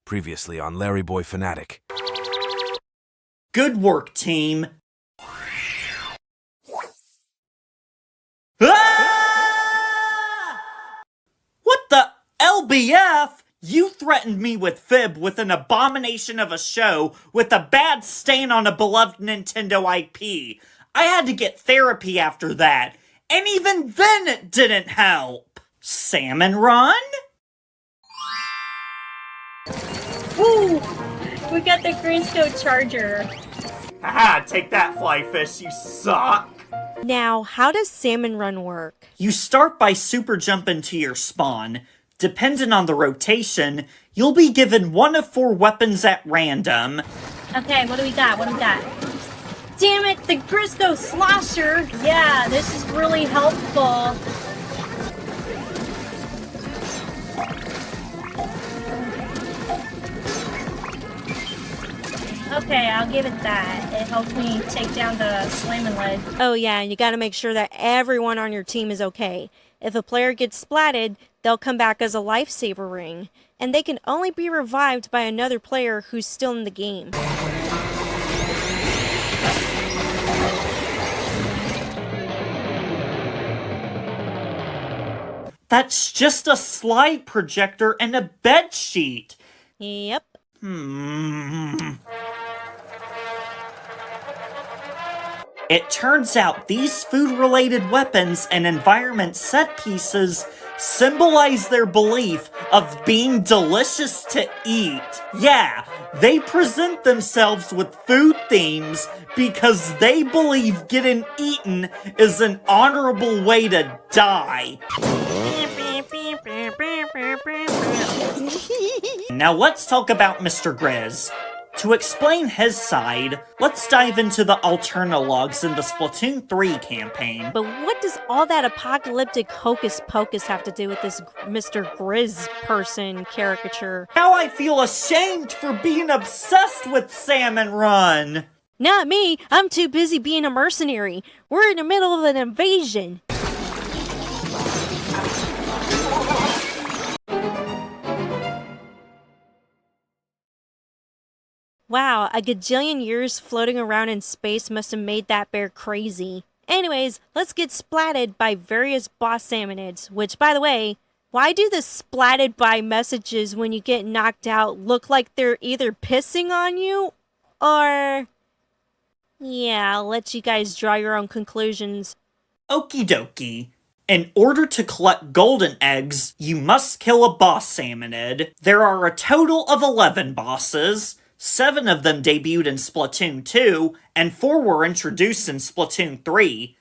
Previously on LarryBoy Fanatic. Good work, team. Ah! What the LBF? You threatened me with Fib with an abomination of a show with a bad stain on a beloved Nintendo IP. I had to get therapy after that, and even then it didn't help. Salmon Run? Woo! We got the Grisco charger. Haha, take that, Flyfish, you suck! Now, how does Salmon Run work? You start by super jumping to your spawn. Depending on the rotation, you'll be given one of 4 weapons at random. Okay, what do we got? Damn it, the Grisco Slosher! Yeah, this is really helpful. Okay, I'll give it that. It helps me take down the Salmonid. Oh yeah, and you gotta make sure that everyone on your team is okay. If a player gets splatted, they'll come back as a lifesaver ring, and they can only be revived by another player who's still in the game. That's just a slide projector and a bed sheet. Yep. It turns out these food-related weapons and environment set pieces symbolize their belief of being delicious to eat. Yeah, they present themselves with food themes because they believe getting eaten is an honorable way to die. Now let's talk about Mr. Grizz. To explain his side, let's dive into the Alternologues in the Splatoon 3 campaign. But what does all that apocalyptic hocus pocus have to do with this Mr. Grizz person caricature? Now I feel ashamed for being obsessed with Salmon Run! Not me! I'm too busy being a mercenary. We're in the middle of an invasion. Wow, a gajillion years floating around in space must have made that bear crazy. Anyways, let's get splatted by various boss salmonids, which, by the way, why do the splatted by messages when you get knocked out look like they're either pissing on you, or... Yeah, I'll let you guys draw your own conclusions. Okie dokie. In order to collect golden eggs, you must kill a boss salmonid. There are a total of 11 bosses. 7 of them debuted in Splatoon 2, and 4 were introduced in Splatoon 3.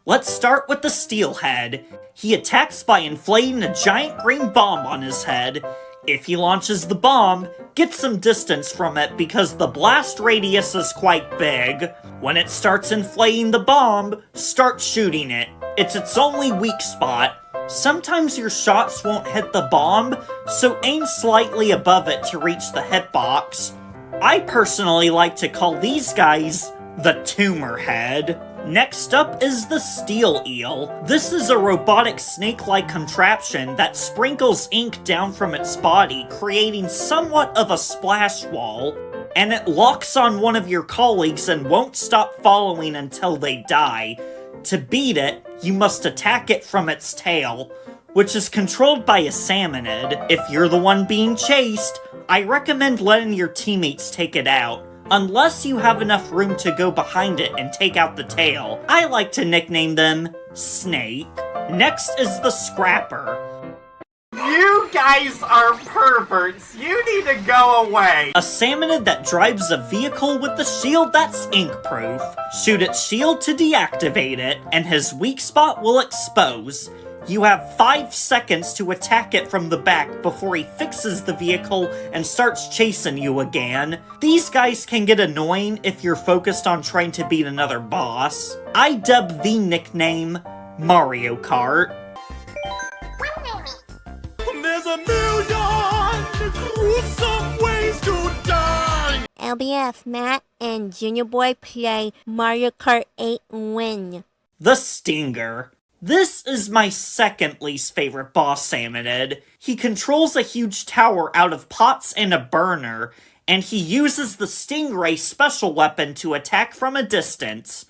Let's start with the Steelhead. He attacks by inflating a giant green bomb on his head. If he launches the bomb, get some distance from it because the blast radius is quite big. When it starts inflating the bomb, start shooting it. It's its only weak spot. Sometimes your shots won't hit the bomb, so aim slightly above it to reach the hitbox. I personally like to call these guys the Tumor Head. Next up is the Steel Eel. This is a robotic snake-like contraption that sprinkles ink down from its body, creating somewhat of a splash wall. And it locks on one of your colleagues and won't stop following until they die. To beat it, you must attack it from its tail, which is controlled by a salmonid. If you're the one being chased, I recommend letting your teammates take it out, unless you have enough room to go behind it and take out the tail. I like to nickname them Snake. Next is the Scrapper. You guys are perverts. You need to go away. A salmonid that drives a vehicle with a shield that's ink-proof. Shoot its shield to deactivate it, and his weak spot will expose. You have 5 seconds to attack it from the back before he fixes the vehicle and starts chasing you again. These guys can get annoying if you're focused on trying to beat another boss. I dub the nickname Mario Kart. There's a million gruesome ways to die. LBF, Matt, and Junior Boy play Mario Kart 8 win. The Stinger. This is my second least favorite boss Salmonid. He controls a huge tower out of pots and a burner, and he uses the Stingray special weapon to attack from a distance.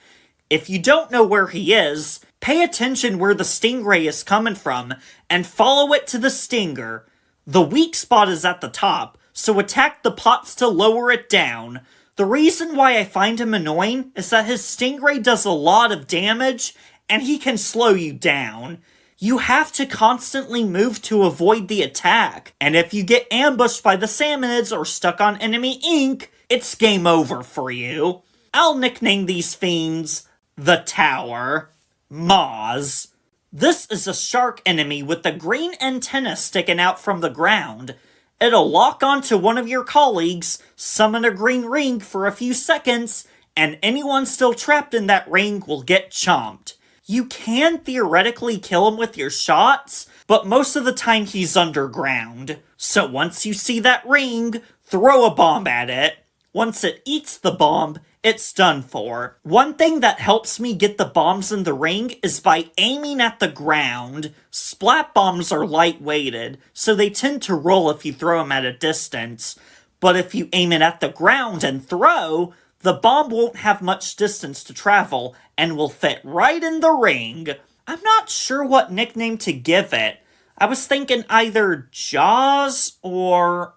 If you don't know where he is, pay attention where the Stingray is coming from, and follow it to the stinger. The weak spot is at the top, so attack the pots to lower it down. The reason why I find him annoying is that his Stingray does a lot of damage, and he can slow you down. You have to constantly move to avoid the attack, and if you get ambushed by the Salmonids or stuck on enemy ink, it's game over for you. I'll nickname these fiends the Tower. Moz. This is a shark enemy with a green antenna sticking out from the ground. It'll lock onto one of your colleagues, summon a green ring for a few seconds, and anyone still trapped in that ring will get chomped. You can theoretically kill him with your shots, but most of the time he's underground. So once you see that ring, throw a bomb at it. Once it eats the bomb, it's done for. One thing that helps me get the bombs in the ring is by aiming at the ground. Splat bombs are light-weighted, so they tend to roll if you throw them at a distance. But if you aim it at the ground and throw, the bomb won't have much distance to travel and will fit right in the ring. I'm not sure what nickname to give it. I was thinking either Jaws or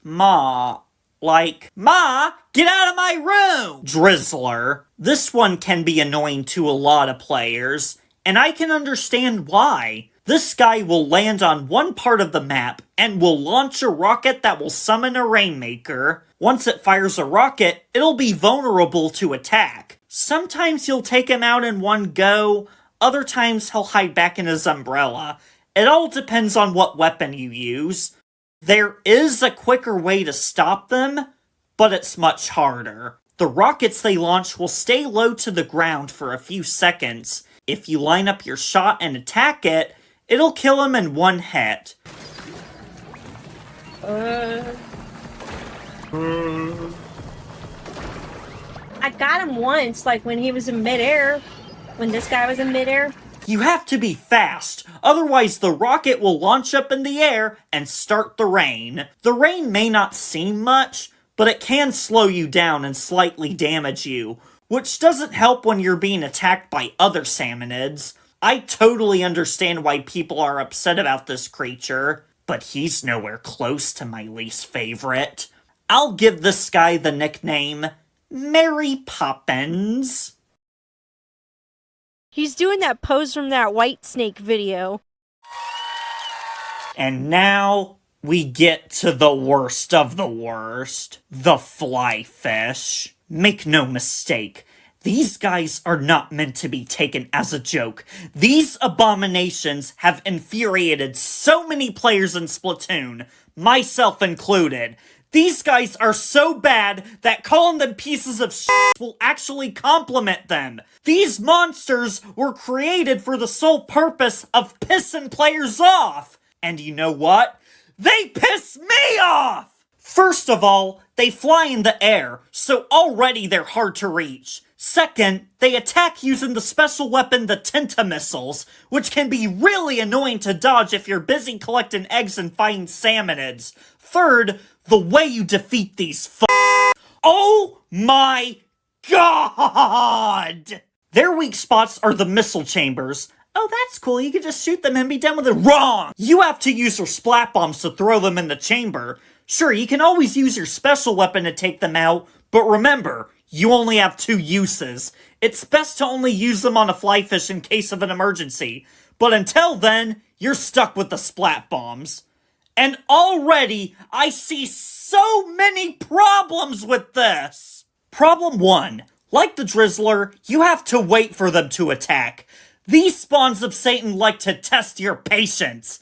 Ma. Like, Ma, get out of my room! Drizzler. This one can be annoying to a lot of players, and I can understand why. This guy will land on one part of the map and will launch a rocket that will summon a Rainmaker. Once it fires a rocket, it'll be vulnerable to attack. Sometimes you'll take him out in one go, other times he'll hide back in his umbrella. It all depends on what weapon you use. There is a quicker way to stop them, but it's much harder. The rockets they launch will stay low to the ground for a few seconds. If you line up your shot and attack it, it'll kill him in one hit. I got him once, like when he was in midair. When this guy was in midair. You have to be fast, otherwise the rocket will launch up in the air and start the rain. The rain may not seem much, but it can slow you down and slightly damage you, which doesn't help when you're being attacked by other Salmonids. I totally understand why people are upset about this creature, but he's nowhere close to my least favorite. I'll give this guy the nickname Mary Poppins. He's doing that pose from that White Snake video. And now we get to the worst of the worst. The fly fish. Make no mistake, these guys are not meant to be taken as a joke. These abominations have infuriated so many players in Splatoon, myself included. These guys are so bad that calling them pieces of shit will actually compliment them. These monsters were created for the sole purpose of pissing players off. And you know what? They piss me off! First of all, they fly in the air, so already they're hard to reach. Second, they attack using the special weapon the Tentamissiles, which can be really annoying to dodge if you're busy collecting eggs and fighting Salmonids. Third, the way you defeat these Oh my god! Their weak spots are the missile chambers. Oh, that's cool, you can just shoot them and be done with it. Wrong! You have to use your splat bombs to throw them in the chamber. Sure, you can always use your special weapon to take them out, but remember, you only have 2 uses. It's best to only use them on a fly fish in case of an emergency. But until then, you're stuck with the splat bombs. And already, I see so many problems with this! Problem 1. Like the Drizzler, you have to wait for them to attack. These spawns of Satan like to test your patience.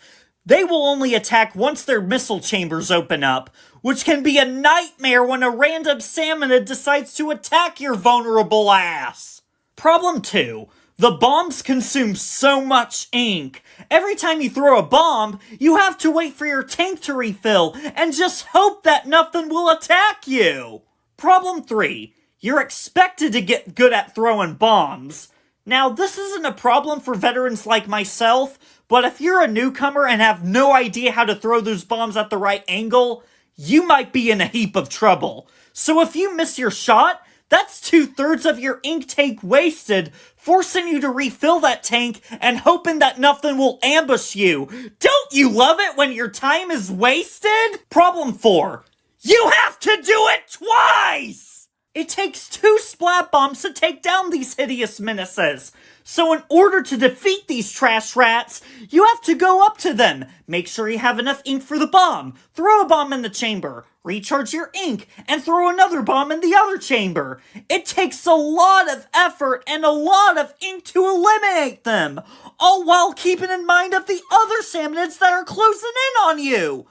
They will only attack once their missile chambers open up, which can be a nightmare when a random Salmonid decides to attack your vulnerable ass. Problem 2. The bombs consume so much ink. Every time you throw a bomb, you have to wait for your tank to refill and just hope that nothing will attack you. Problem 3. You're expected to get good at throwing bombs. Now, this isn't a problem for veterans like myself, but if you're a newcomer and have no idea how to throw those bombs at the right angle, you might be in a heap of trouble. So if you miss your shot, that's 2/3 of your ink tank wasted, forcing you to refill that tank and hoping that nothing will ambush you. Don't you love it when your time is wasted? Problem 4. You have to do it twice! It takes 2 splat bombs to take down these hideous menaces. So in order to defeat these trash rats, you have to go up to them, make sure you have enough ink for the bomb, throw a bomb in the chamber, recharge your ink, and throw another bomb in the other chamber. It takes a lot of effort and a lot of ink to eliminate them, all while keeping in mind of the other salmonids that are closing in on you.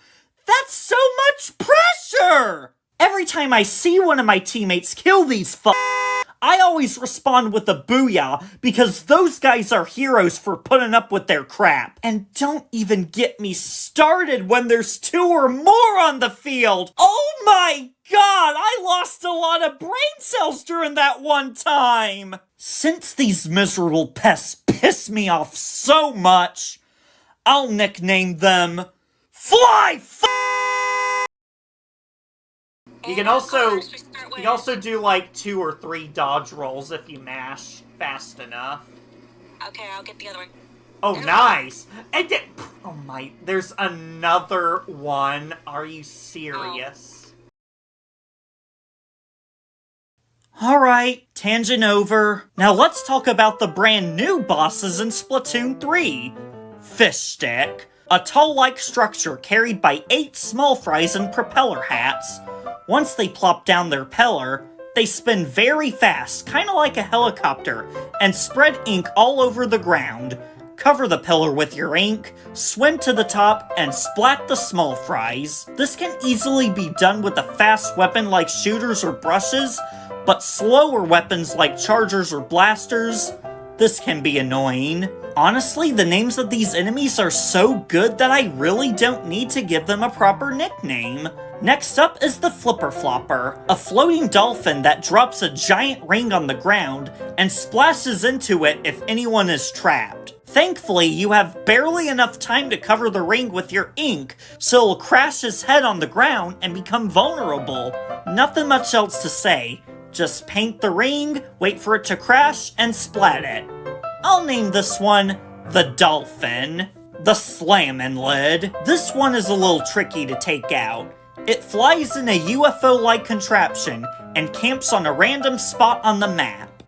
That's so much pressure! Every time I see one of my teammates kill these I always respond with a booyah, because those guys are heroes for putting up with their crap. And don't even get me started when there's 2 or more on the field! Oh my god, I lost a lot of brain cells during that one time! Since these miserable pests piss me off so much, I'll nickname them Fly You can also do like 2 or 3 dodge rolls if you mash fast enough. Okay, I'll get the other one. Oh, nice! And oh my, there's another one. Are you serious? Alright, tangent over. Now let's talk about the brand new bosses in Splatoon 3. Fish Stick, a tall-like structure carried by 8 small fries in propeller hats. Once they plop down their pillar, they spin very fast, kinda like a helicopter, and spread ink all over the ground. Cover the pillar with your ink, swim to the top, and splat the small fries. This can easily be done with a fast weapon like shooters or brushes, but slower weapons like chargers or blasters, this can be annoying. Honestly, the names of these enemies are so good that I really don't need to give them a proper nickname. Next up is the Flipper Flopper, a floating dolphin that drops a giant ring on the ground and splashes into it if anyone is trapped. Thankfully, you have barely enough time to cover the ring with your ink, so it'll crash his head on the ground and become vulnerable. Nothing much else to say. Just paint the ring, wait for it to crash, and splat it. I'll name this one the Dolphin. The Salmonid. This one is a little tricky to take out. It flies in a UFO-like contraption and camps on a random spot on the map.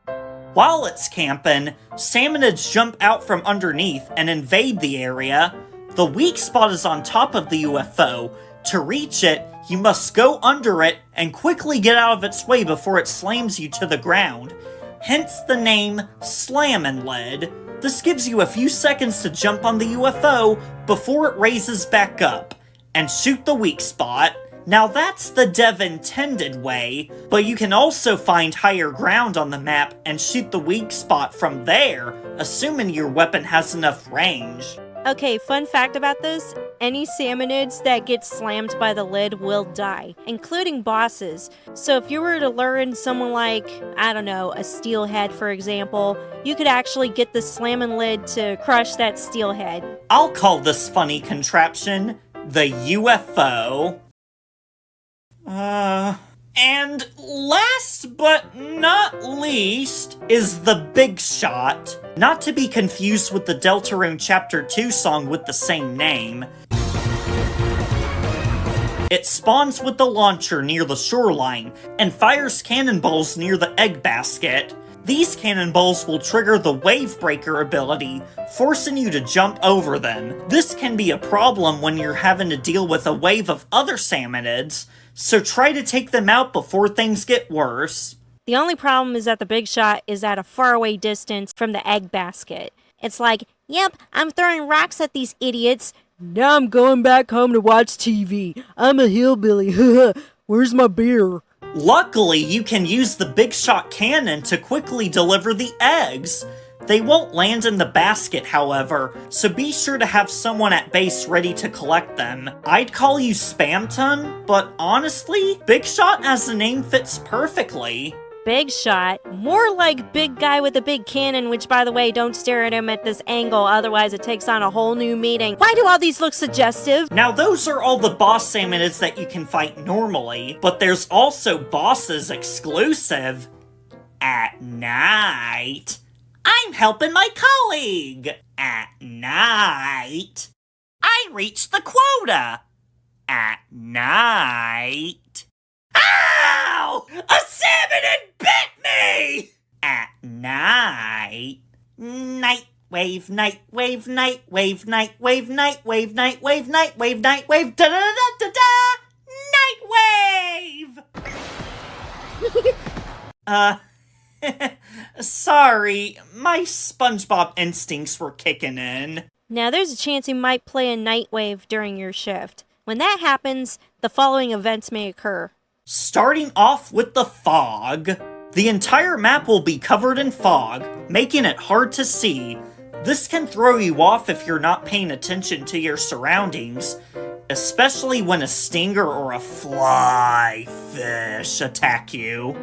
While it's camping, salmonids jump out from underneath and invade the area. The weak spot is on top of the UFO. To reach it, you must go under it and quickly get out of its way before it slams you to the ground. Hence the name Salmonid. This gives you a few seconds to jump on the UFO before it raises back up, and shoot the weak spot. Now that's the dev intended way, but you can also find higher ground on the map and shoot the weak spot from there, assuming your weapon has enough range. Okay, fun fact about this, any salmonids that get slammed by the lid will die, including bosses. So if you were to learn someone like, I don't know, a steelhead for example, you could actually get the slamming lid to crush that steelhead. I'll call this funny contraption the UFO. And last but not least is the Big Shot. Not to be confused with the Deltarune Chapter 2 song with the same name. It spawns with the launcher near the shoreline and fires cannonballs near the egg basket. These cannonballs will trigger the Wave Breaker ability, forcing you to jump over them. This can be a problem when you're having to deal with a wave of other salmonids, so try to take them out before things get worse. The only problem is that the Big Shot is at a faraway distance from the egg basket. It's like, yep, I'm throwing rocks at these idiots. Now I'm going back home to watch TV. I'm a hillbilly. Where's my beer? Luckily, you can use the Big Shot cannon to quickly deliver the eggs. They won't land in the basket, however, so be sure to have someone at base ready to collect them. I'd call you Spamton, but honestly, Big Shot as the name fits perfectly. Big shot. More like big guy with a big cannon, which, by the way, don't stare at him at this angle, otherwise it takes on a whole new meaning. Why do all these look suggestive? Now those are all the boss salmonids that you can fight normally, but there's also bosses exclusive at night. I'm helping my colleague at night. I reached the quota at night. Ow! A salmonid bit me! At night. Night wave, night wave, night wave, night wave, night wave, night wave, night wave, night wave, da da da da da, night wave! Sorry, my SpongeBob instincts were kicking in. Now there's a chance you might play a night wave during your shift. When that happens, the following events may occur. Starting off with the fog. The entire map will be covered in fog, making it hard to see. This can throw you off if you're not paying attention to your surroundings, especially when a stinger or a fly fish attack you.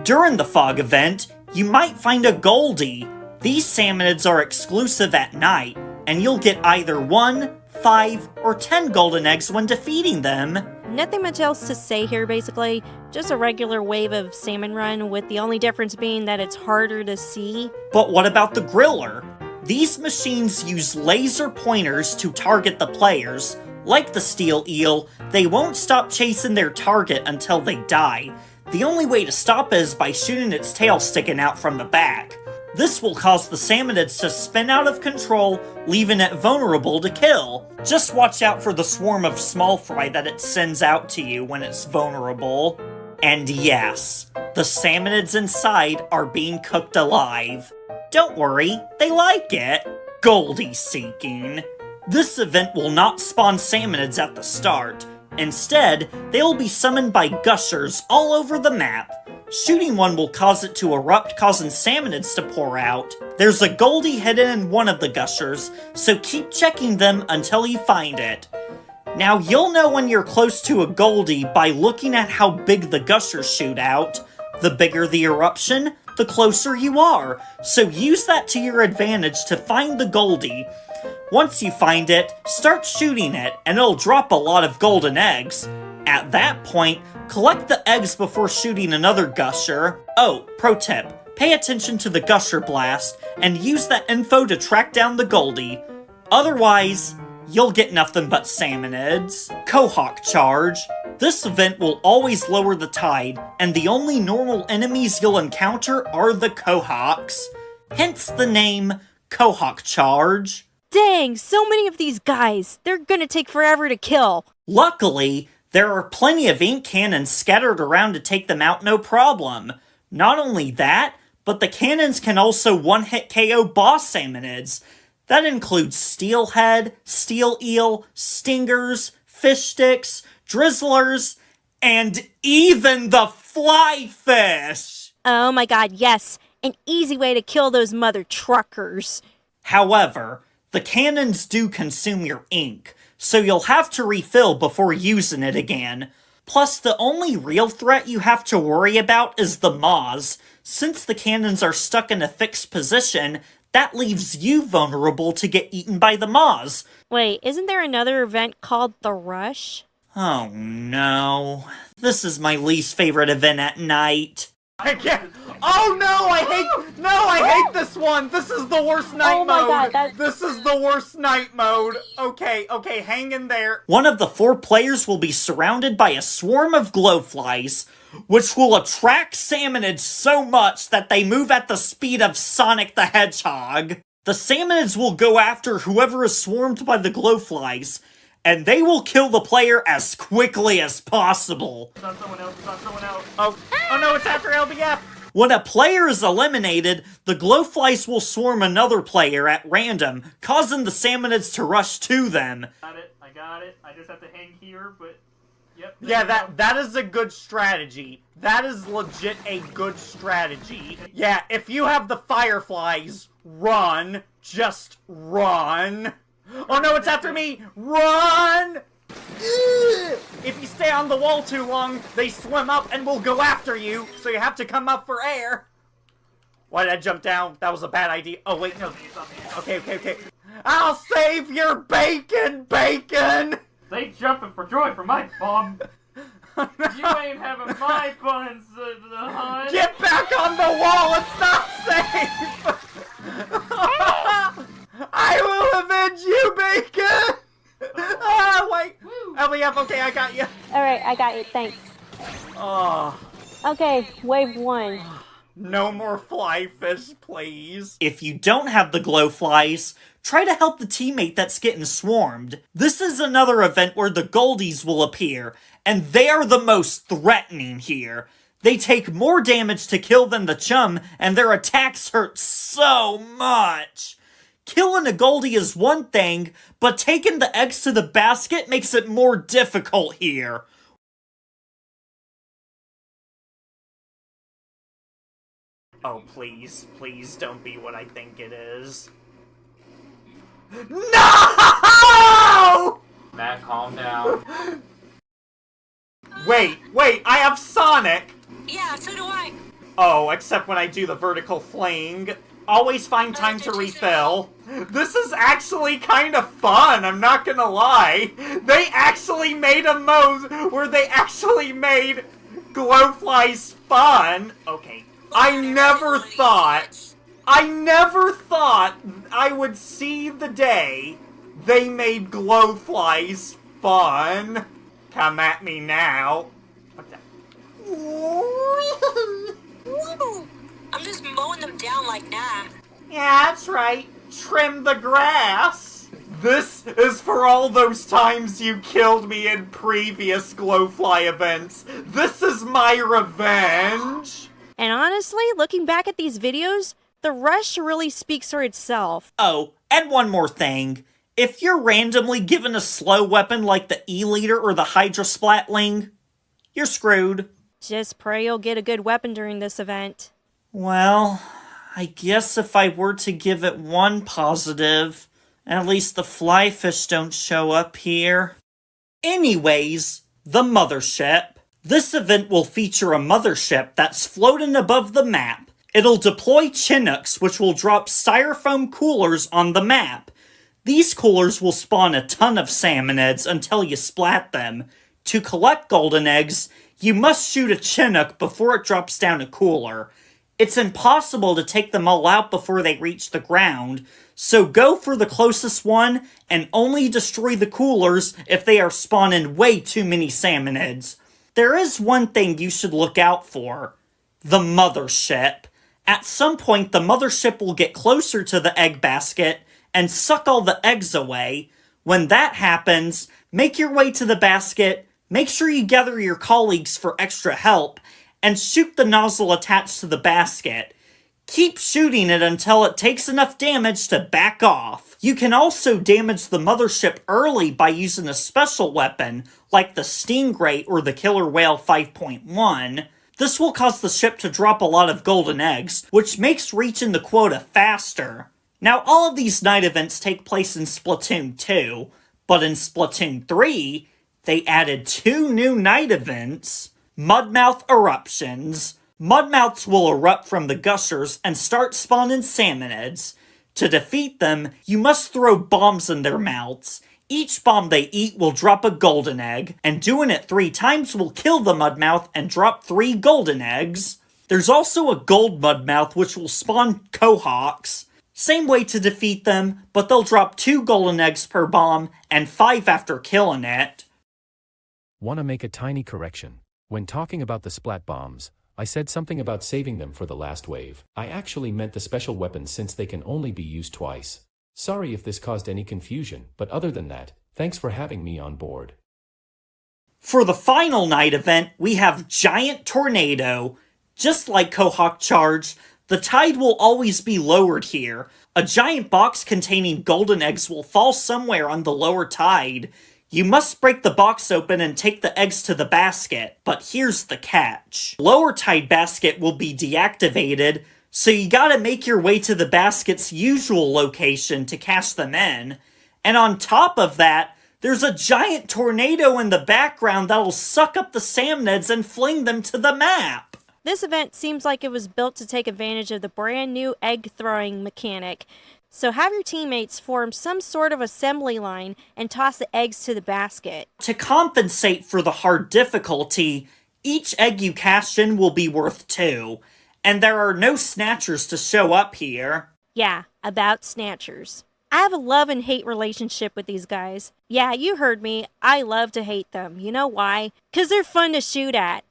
During the fog event, you might find a Goldie. These salmonids are exclusive at night, and you'll get either 1, 5, or 10 golden eggs when defeating them. Nothing much else to say here, basically. Just a regular wave of Salmon Run, with the only difference being that it's harder to see. But what about the griller? These machines use laser pointers to target the players. Like the steel eel, they won't stop chasing their target until they die. The only way to stop it is by shooting its tail sticking out from the back. This will cause the salmonids to spin out of control, leaving it vulnerable to kill. Just watch out for the swarm of small fry that it sends out to you when it's vulnerable. And yes, the salmonids inside are being cooked alive. Don't worry, they like it. Goldie seeking. This event will not spawn salmonids at the start. Instead, they'll be summoned by gushers all over the map. Shooting one will cause it to erupt, causing salmonids to pour out. There's a Goldie hidden in one of the gushers, so keep checking them until you find it. Now, you'll know when you're close to a Goldie by looking at how big the gushers shoot out. The bigger the eruption, the closer you are, so use that to your advantage to find the Goldie. Once you find it, start shooting it, and it'll drop a lot of golden eggs. At that point, collect the eggs before shooting another gusher. Oh, pro tip, pay attention to the gusher blast, and use that info to track down the Goldie. Otherwise, you'll get nothing but salmonids. Cohawk charge. This event will always lower the tide, and the only normal enemies you'll encounter are the Cohawks. Hence the name Cohawk charge. Dang, so many of these guys. They're gonna take forever to kill. Luckily, there are plenty of ink cannons scattered around to take them out no problem. Not only that, but the cannons can also one-hit KO boss salmonids. That includes steelhead, steel eel, stingers, fish sticks, drizzlers, and even the fly fish! Oh my god, yes. An easy way to kill those mother truckers. However, the cannons do consume your ink, so you'll have to refill before using it again. Plus, the only real threat you have to worry about is the maws. Since the cannons are stuck in a fixed position, that leaves you vulnerable to get eaten by the maws. Wait, isn't there another event called the Rush? Oh no. This is my least favorite event at night. I can't. Oh no! I hate this one. This is the worst night mode. Oh my god, This is the worst night mode. Okay, hang in there. One of the 4 players will be surrounded by a swarm of glowflies, which will attract salmonids so much that they move at the speed of Sonic the Hedgehog. The salmonids will go after whoever is swarmed by the glowflies, and they will kill the player as quickly as possible. It's on someone else. Oh no, it's after LBF. When a player is eliminated, the glowflies will swarm another player at random, causing the salmonids to rush to them. I got it. I just have to hang here, but... Yep. Yeah, that is a good strategy. That is legit a good strategy. Yeah, if you have the fireflies, run. Just run. Oh no, it's after me! Run! Ugh. If you stay on the wall too long, they swim up and will go after you, so you have to come up for air. Why did I jump down? That was a bad idea. Oh, wait, no. Okay. I'll save your bacon, bacon! They jumping for joy for my bomb. You ain't having my buns, hon. Get back on the wall! It's not safe! I will avenge you, bacon! Wait. LBF, okay, I got you. Alright, I got it, thanks. Oh. Okay, wave 1. No more fly fish, please. If you don't have the glow flies, try to help the teammate that's getting swarmed. This is another event where the goldies will appear, and they are the most threatening here. They take more damage to kill than the chum, and their attacks hurt so much. Killing a goldie is one thing, but taking the eggs to the basket makes it more difficult here. Oh, please don't be what I think it is. No! Matt, calm down. Wait, I have Sonic! Yeah, so do I. Oh, except when I do the vertical fling. Always find time to refill. This is actually kind of fun, I'm not gonna lie. They actually made a mode where they actually made glowflies fun. Okay, I never thought I would see the day they made glowflies fun. Come at me now. What's that? Woo! I'm just mowing them down like that. Yeah, that's right. Trim the grass. This is for all those times you killed me in previous glowfly events. This is my revenge. And honestly, looking back at these videos, the rush really speaks for itself. Oh, and one more thing. If you're randomly given a slow weapon like the E-Leader or the Hydra Splatling, you're screwed. Just pray you'll get a good weapon during this event. Well, I guess if I were to give it one positive, at least the flyfish don't show up here. Anyways, the mothership. This event will feature a mothership that's floating above the map. It'll deploy Chinooks, which will drop styrofoam coolers on the map. These coolers will spawn a ton of salmonids until you splat them. To collect golden eggs, you must shoot a Chinook before it drops down a cooler. It's impossible to take them all out before they reach the ground, so go for the closest one and only destroy the coolers if they are spawning way too many salmonids. There is one thing you should look out for. The mothership. At some point, the mothership will get closer to the egg basket and suck all the eggs away. When that happens, make your way to the basket, make sure you gather your colleagues for extra help, and shoot the nozzle attached to the basket. Keep shooting it until it takes enough damage to back off. You can also damage the mothership early by using a special weapon, like the Stingray or the Killer Whale 5.1. This will cause the ship to drop a lot of golden eggs, which makes reaching the quota faster. Now, all of these night events take place in Splatoon 2, but in Splatoon 3, they added 2 new night events. Mudmouth Eruptions. Mudmouths will erupt from the gushers and start spawning salmonids. To defeat them, you must throw bombs in their mouths. Each bomb they eat will drop a golden egg, and doing it 3 times will kill the Mudmouth and drop 3 golden eggs. There's also a gold Mudmouth which will spawn Quahawks. Same way to defeat them, but they'll drop 2 golden eggs per bomb and 5 after killing it. Want to make a tiny correction. When talking about the splat bombs, I said something about saving them for the last wave. I actually meant the special weapons since they can only be used twice. Sorry if this caused any confusion, but other than that, thanks for having me on board. For the final night event, we have Giant Tornado. Just like Quahawk Charge, the tide will always be lowered here. A giant box containing golden eggs will fall somewhere on the lower tide. You must break the box open and take the eggs to the basket, but here's the catch. Lower tide basket will be deactivated, so you gotta make your way to the basket's usual location to cash them in. And on top of that, There's a giant tornado in the background that'll suck up the salmonids and fling them to the map. This event seems like it was built to take advantage of the brand new egg throwing mechanic. So have your teammates form some sort of assembly line and toss the eggs to the basket. To compensate for the hard difficulty, each egg you cast in will be worth 2, and there are no snatchers to show up here. Yeah, about snatchers. I have a love and hate relationship with these guys. Yeah, you heard me. I love to hate them. You know why? 'Cause they're fun to shoot at.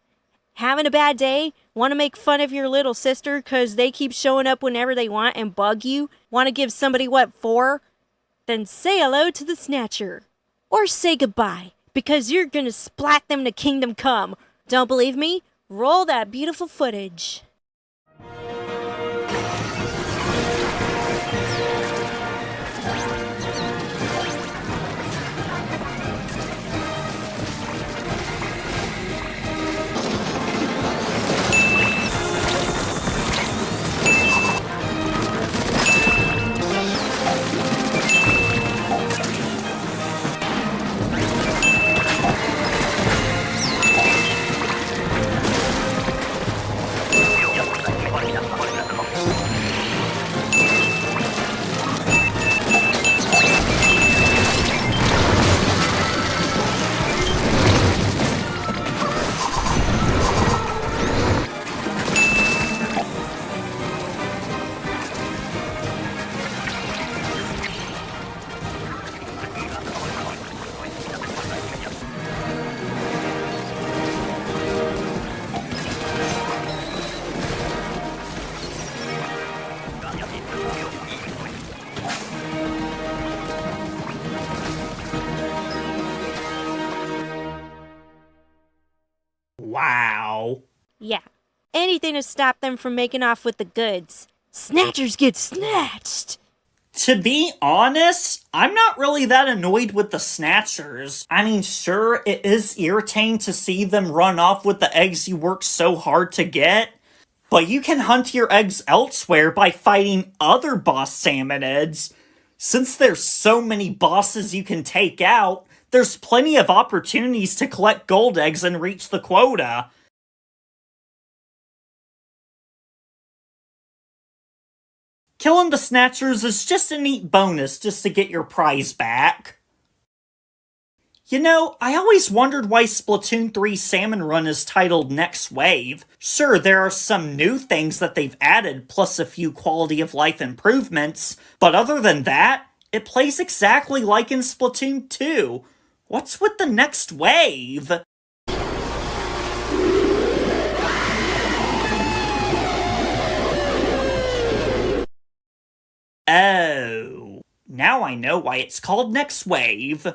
Having a bad day? Want to make fun of your little sister 'cause they keep showing up whenever they want and bug you? Want to give somebody what for? Then say hello to the snatcher. Or say goodbye, because you're gonna splat them to kingdom come. Don't believe me? Roll that beautiful footage. Wow. Yeah, anything to stop them from making off with the goods. Snatchers get snatched! To be honest, I'm not really that annoyed with the snatchers. I mean, sure, it is irritating to see them run off with the eggs you worked so hard to get, but you can hunt your eggs elsewhere by fighting other boss salmonids. Since there's so many bosses you can take out, there's plenty of opportunities to collect gold eggs and reach the quota. Killing the snatchers is just a neat bonus just to get your prize back. You know, I always wondered why Splatoon 3 Salmon Run is titled Next Wave. Sure, there are some new things that they've added, plus a few quality of life improvements, but other than that, it plays exactly like in Splatoon 2. What's with the next wave? Oh, now I know why it's called Next Wave.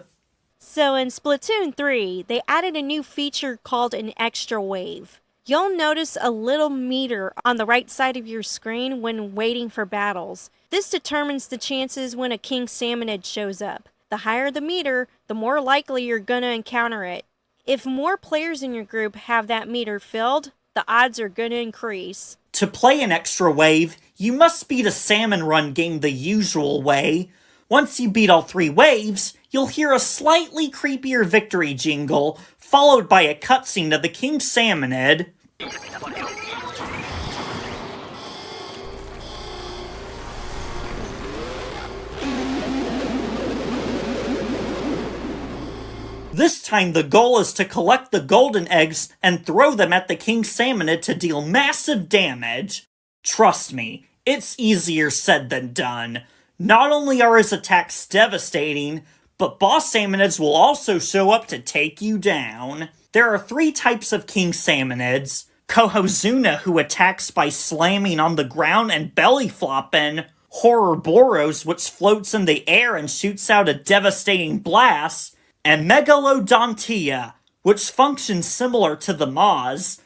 So in Splatoon 3, they added a new feature called an extra wave. You'll notice a little meter on the right side of your screen when waiting for battles. This determines the chances when a King Salmonid shows up. The higher the meter, the more likely you're gonna encounter it. If more players in your group have that meter filled, the odds are gonna increase. To play an extra wave, you must beat a Salmon Run game the usual way. Once you beat all 3 waves, you'll hear a slightly creepier victory jingle, followed by a cutscene of the King Salmonid. This time the goal is to collect the golden eggs and throw them at the King Salmonid to deal massive damage. Trust me, it's easier said than done. Not only are his attacks devastating, but boss salmonids will also show up to take you down. There are 3 types of King Salmonids. Kohozuna, who attacks by slamming on the ground and belly flopping. Horrorboros, which floats in the air and shoots out a devastating blast. And Megalodontia, which functions similar to the Maws.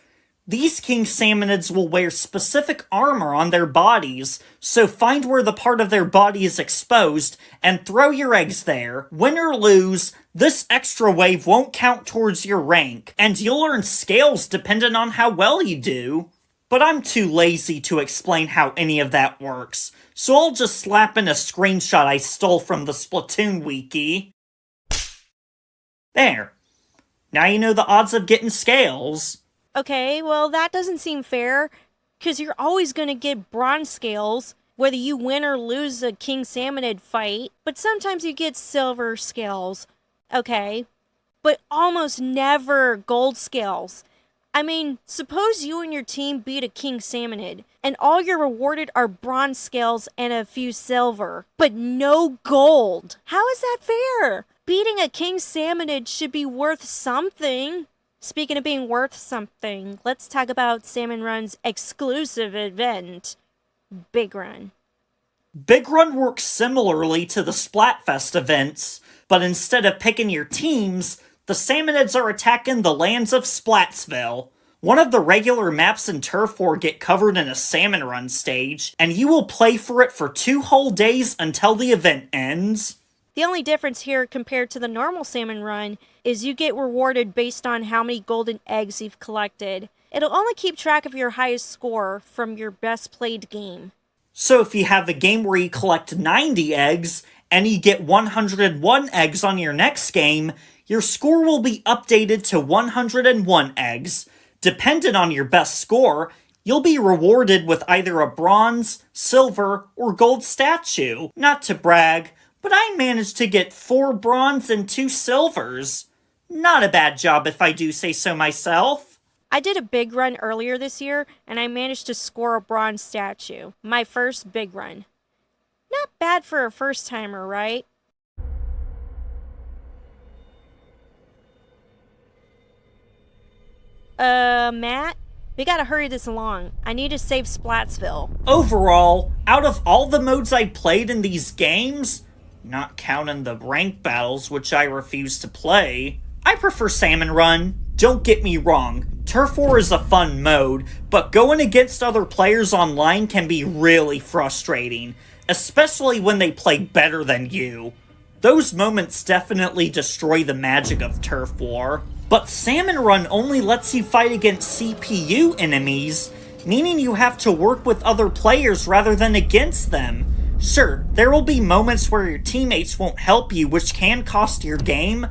These King Salmonids will wear specific armor on their bodies, so find where the part of their body is exposed and throw your eggs there. Win or lose, this extra wave won't count towards your rank, and you'll earn scales depending on how well you do. But I'm too lazy to explain how any of that works, so I'll just slap in a screenshot I stole from the Splatoon wiki. There. Now you know the odds of getting scales. Okay, well, that doesn't seem fair, because you're always going to get bronze scales, whether you win or lose a King Salmonid fight, but sometimes you get silver scales. Okay, but almost never gold scales. I mean, suppose you and your team beat a King Salmonid, and all you're rewarded are bronze scales and a few silver, but no gold. How is that fair? Beating a King Salmonid should be worth something. Speaking of being worth something, let's talk about Salmon Run's exclusive event, Big Run. Big Run works similarly to the Splatfest events, but instead of picking your teams, the Salmonids are attacking the lands of Splatsville. One of the regular maps in Turf War get covered in a Salmon Run stage, and you will play for it for 2 whole days until the event ends. The only difference here compared to the normal Salmon Run is you get rewarded based on how many golden eggs you've collected. It'll only keep track of your highest score from your best played game. So if you have a game where you collect 90 eggs, and you get 101 eggs on your next game, your score will be updated to 101 eggs. Dependent on your best score, you'll be rewarded with either a bronze, silver, or gold statue. Not to brag, but I managed to get 4 bronze and 2 silvers. Not a bad job if I do say so myself. I did a big run earlier this year, and I managed to score a bronze statue. My first big run. Not bad for a first-timer, right? Matt? We gotta hurry this along. I need to save Splatsville. Overall, out of all the modes I played in these games, not counting the rank battles which I refuse to play, I prefer Salmon Run. Don't get me wrong, Turf War is a fun mode, but going against other players online can be really frustrating, especially when they play better than you. Those moments definitely destroy the magic of Turf War. But Salmon Run only lets you fight against CPU enemies, meaning you have to work with other players rather than against them. Sure, there will be moments where your teammates won't help you, which can cost your game,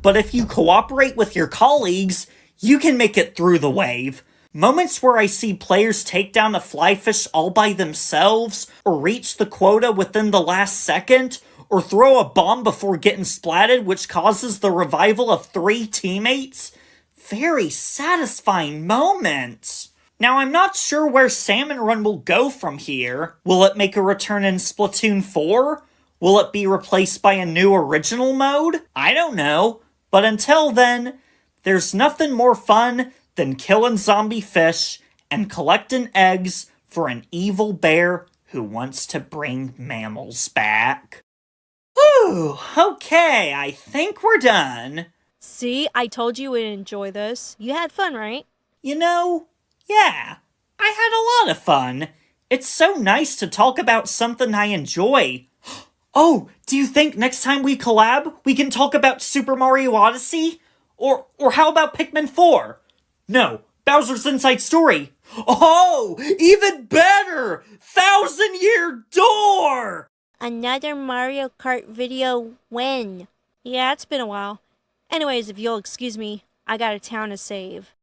but if you cooperate with your colleagues, you can make it through the wave. Moments where I see players take down a flyfish all by themselves, or reach the quota within the last second, or throw a bomb before getting splatted, which causes the revival of 3 teammates. Very satisfying moments. Now, I'm not sure where Salmon Run will go from here. Will it make a return in Splatoon 4? Will it be replaced by a new original mode? I don't know. But until then, there's nothing more fun than killing zombie fish and collecting eggs for an evil bear who wants to bring mammals back. Whew, okay, I think we're done. See, I told you we'd enjoy this. You had fun, right? You know, yeah, I had a lot of fun. It's so nice to talk about something I enjoy. Oh, do you think next time we collab, we can talk about Super Mario Odyssey? Or how about Pikmin 4? No, Bowser's Inside Story. Oh, even better! 1,000-Year Door! Another Mario Kart video when? Yeah, it's been a while. Anyways, if you'll excuse me, I got a town to save.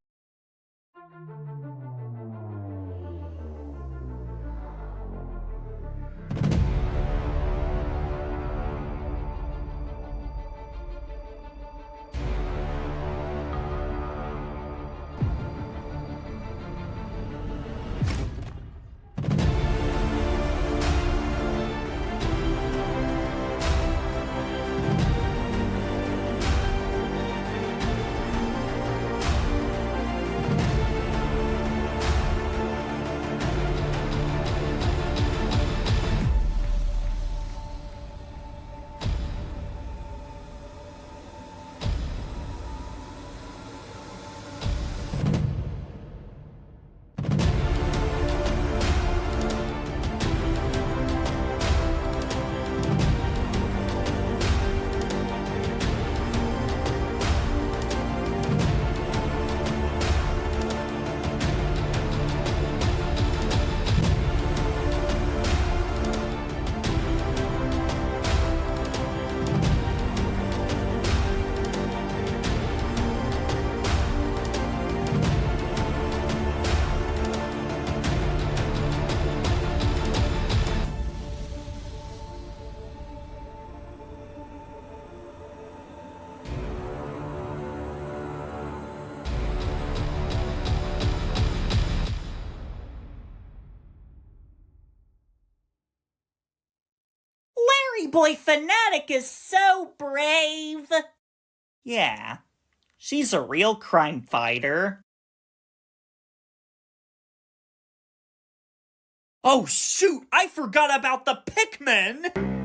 LarryBoy Fanatic is so brave. Yeah, she's a real crime fighter. Oh shoot, I forgot about the Pikmin!